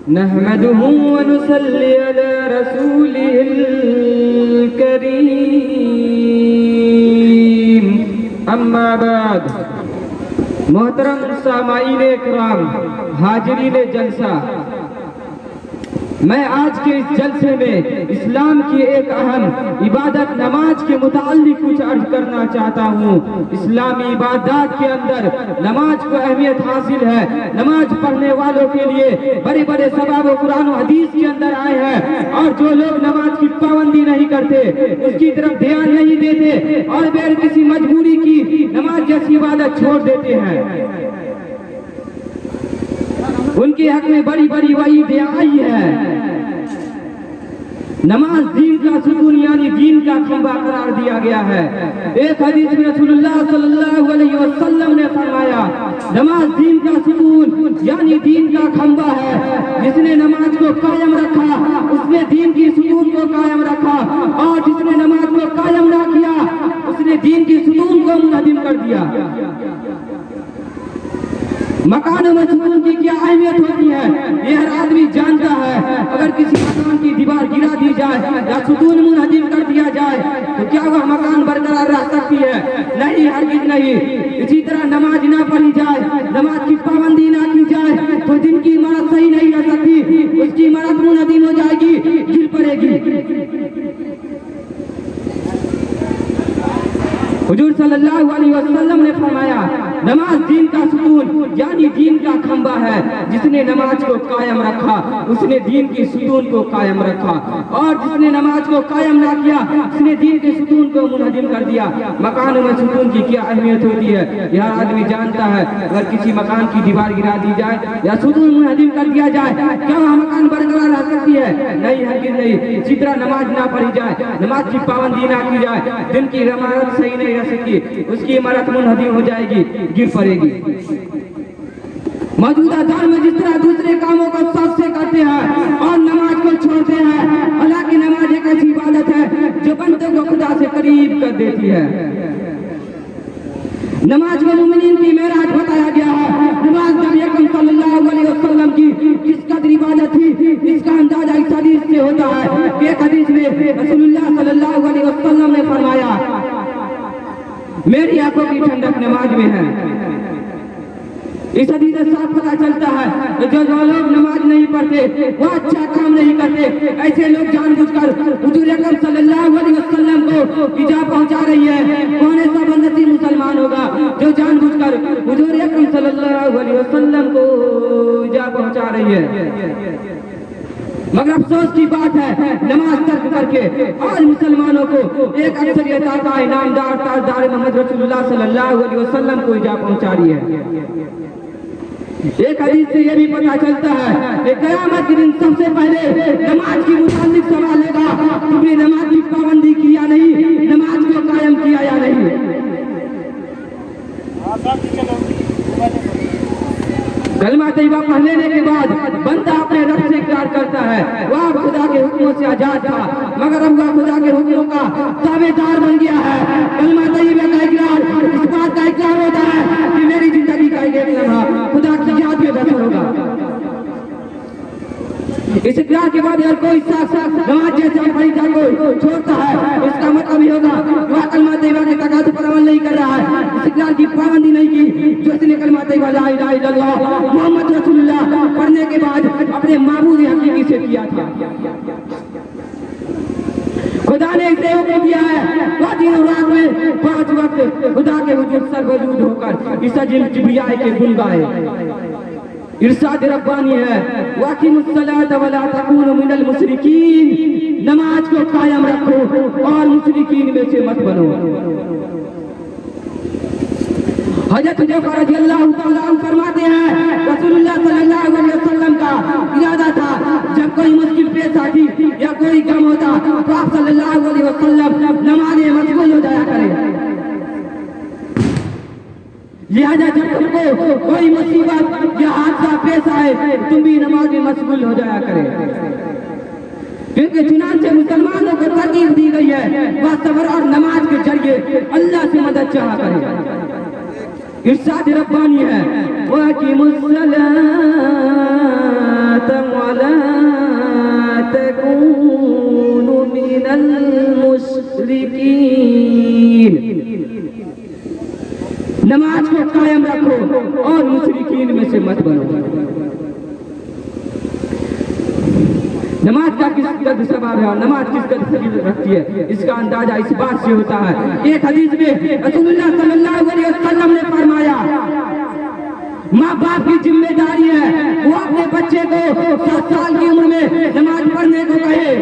नहमदुहु व नुसल्ली अला रसूलिहिल करीम, अम्मा बाद। मोहतरम सामाईन इकराम, हाजिरीन जलसा, मैं आज के इस जलसे में इस्लाम की एक अहम इबादत नमाज के मुताल्लिक कुछ अर्ज करना चाहता हूँ। इस्लामी इबादत के अंदर नमाज को अहमियत हासिल है। नमाज पढ़ने वालों के लिए बड़े बड़े सवाब कुरान और हदीस के अंदर आए हैं, और जो लोग नमाज की पाबंदी नहीं करते, उसकी तरफ ध्यान नहीं देते और बगैर किसी मजबूरी की नमाज जैसी इबादत छोड़ देते हैं, उनके हक में बड़ी बड़ी वईद आई है। नमाज दीन का सुकून यानी दीन का खंबा करार दिया गया है। एक हदीस में रसूलुल्लाह सल्लल्लाहु अलैहि वसल्लम ने फरमाया, नमाज दीन का सुकून यानी दीन का खंबा है। जिसने नमाज को कायम रखा उसने दीन की सुकून को कायम रखा, और जिसने नमाज को कायम ना किया उसने दीन की सुकून को मुनहदिम कर दिया। मकान में सुकून की क्या अहमियत होती है ये हर आदमी जानता है। अगर किसी मकान की दीवार गिरा दी जाए या सुकून मुनहदिम कर दिया जाए तो क्या वह मकान बरकरार रह सकती है? नहीं, हरगिज़ नहीं। इसी तरह नमाज ना पढ़ी जाए, नमाज की पाबंदी ना की जाए तो जिनकी इमारत सही नहीं रह सकती, उसकी इमारत मुनहदिम हो जाएगी, गिर पड़ेगी। हुजूर सल्लल्लाहु अलैहि वसल्लम ने फरमाया, नमाज दीन का सुकून यानी दीन का खंबा है। जिसने नमाज को कायम रखा उसने दीन की सुकून को कायम रखा, और जिसने नमाज को कायम ना किया उसने दीन के सुकून को मुनहदिम कर दिया। मकान में सुकून की क्या अहमियत होती है यह आदमी जानता है। अगर किसी मकान की दीवार गिरा दी जाए या सुकून मुनहदिम कर दिया जाए, क्या वह मकान बरकरार रह सकती है? नहीं, हरगिज़ नहीं। इसी तरह नमाज ना पढ़ी जाए, नमाज की पाबंदी ना की जाए, दिन की इमारत सही नहीं रह सकती, उसकी इमारत मुनहदिम हो जाएगी, गिर पड़ेगी। मौजूदा दौर में जिस तरह दूसरे कामों को शौक से करते हैं और नमाज को छोड़ते हैं, हालांकि नमाज एक ऐसी इबादत है जो बंदे को खुदा से करीब कर देती है। नमाज को मुमिनीन की मेराज बताया गया है। नमाज नबी अकरम सल्लल्लाहु अलैहि वसल्लम की किस कदर इबादत थी इसका अंदाजा इस हदीस से होता है। एक हदीस में रसूलुल्लाह सल्लल्लाहु अलैहि वसल्लम ने फरमाया, मेरी आंखों की ठंडक नमाज में है। इस हदीस से साफ पता चलता है कि जो लोग नमाज नहीं पढ़ते वो अच्छा काम नहीं करते। ऐसे लोग जानबूझकर हुजूर अकरम सल्लल्लाहु अलैहि वसल्लम को इजा पहुंचा रही है। कौन ऐसा बंदती मुसलमान होगा जो जानबूझकर हुजूर अकरम सल्लल्लाहु अलैहि वसल्लम को इजा पहुंचा रही है? मगर अफसोस की बात है, नमाज तर्क करके आज मुसलमानों को एक अक्सरियत आता इनामदार ताजदार मोहम्मद रसूलुल्लाह सल्लल्लाहु अलैहि वसल्लम को इजा पहुंचा रही है। एक हदीस से यह भी पता चलता है कि क़यामत के दिन सबसे पहले नमाज की मुताल्लिक सवाल होगा, तुमने नमाज की पाबंदी की या नहीं, नमाज को कायम किया या नहीं। कलमा तैयबा पढ़ लेने के बाद बंदा अपने रब से इकरार करता है वह खुदा के हुक्मों से आजाद था, मगर अब वह खुदा के हुक्मों का ताबेदार बन गया है। कलमा तैयबा का इकरार इस बात का इकरार होता है कि मेरी जिंदगी का एक लम्हा खुदा की याद में बसर होगा। इस इकरार के बाद अगर कोई शख्स नमाज जैसे फरीज़ा को छोड़ता है इसका मतलब ही होगा वह कलमा तैयबा के तकाज़े पर अमल नहीं कर रहा है, इस इकरार की पाबंदी नहीं की। जो इसने कलमा तैयबा ला इलाहा इल्लल्लाह मोहम्मद रसूलुल्लाह पढ़ने के बाद अपने माबूद हकीकी से किया था। खुदा ने इसे हुक्म दिया है वह दिन और रात में 5 वक्त खुदा के हुजूर सरवजूद होकर इस अजीम किबरिया के गुण गाए। इरशाद रब्बानी है, वाक़िमुस्सलात वला तकूनु मिनल मुशरिकीन, नमाज को कायम रखो और मुशरिकीन में से मत बनो। हज़रत जफ़र रज़ियल्लाहु तआला अन्हु फरमाते हैं रसूलुल्लाह सल्लल्लाहु अलैहि वसल्लम का इरादा था जब कोई मुश्किल पेश आती या कोई गम होता तो आप सल्लल्लाहु अलैहि वसल्लम नमाज में मशगूल हो जाया करें। लिहाजा जब तुमको कोई मुसीबत या हादसा पेश आए तुम भी नमाज में मशगूल हो जाया करें, क्योंकि चुनांचे मुसलमानों को तरकीब दी गई है वह सब्र और नमाज के जरिए अल्लाह से मदद चाहा करें। इरशाद रब्बानी है, वाक़िमुस्सलात नमाज का किस कदर सवाब है और नमाज किस कदर फजीलत रखती है, इसका अंदाजा इस बात से होता है। एक हदीस में रसूलुल्लाह सल्लल्लाहु अलैहि वसल्लम ने फरमाया, माँ बाप की जिम्मेदारी है वो अपने बच्चे को 7 साल की उम्र में नमाज पढ़ने को कहे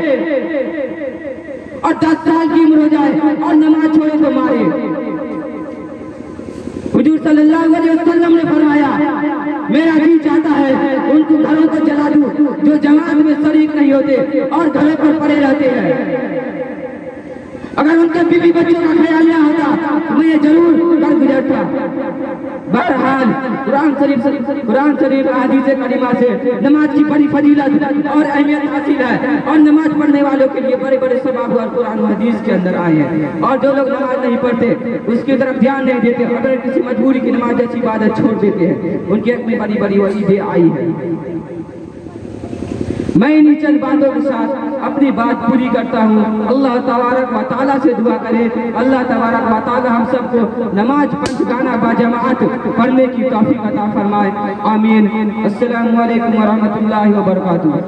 और 10 साल की उम्र हो जाए और नमाज छोड़े तो मारे। हुजूर सल्लल्लाहु अलैहि वसल्लम ने फरमाया, मेरा जी चाहता है उनको घरों को जला दूं जो जमात में शरीक नहीं होते और घरों पर पड़े रहते हैं। अगर उनके बीवी बच्चों का ख्याल न होता तो मैं जरूर कर गुजरता। बहरहाल कुरान शरीफ हदीस करीमा से नमाज की बड़ी फजीलत और अहमियत हासिल है और नमाज पढ़ने वालों के लिए बड़े बड़े सवाब और कुरान हदीस के अंदर आए हैं। और जो लोग नमाज नहीं पढ़ते उसकी तरफ ध्यान नहीं देते, अगर किसी मजबूरी की नमाज जैसी इबादत छोड़ देते हैं, उनकी हक में बड़ी बड़ी वईदें आई है। मैं इन्हीं चंद बातों के साथ अपनी बात पूरी करता हूँ। अल्लाह तबारक व तआला से दुआ करें, अल्लाह तबारक व तआला हम सबको नमाज पंचगाना बाजमात पढ़ने की तौफीक अता फरमाए। आमीन। अस्सलामु अलैकुम व रहमतुल्लाहि व बरकातुहू।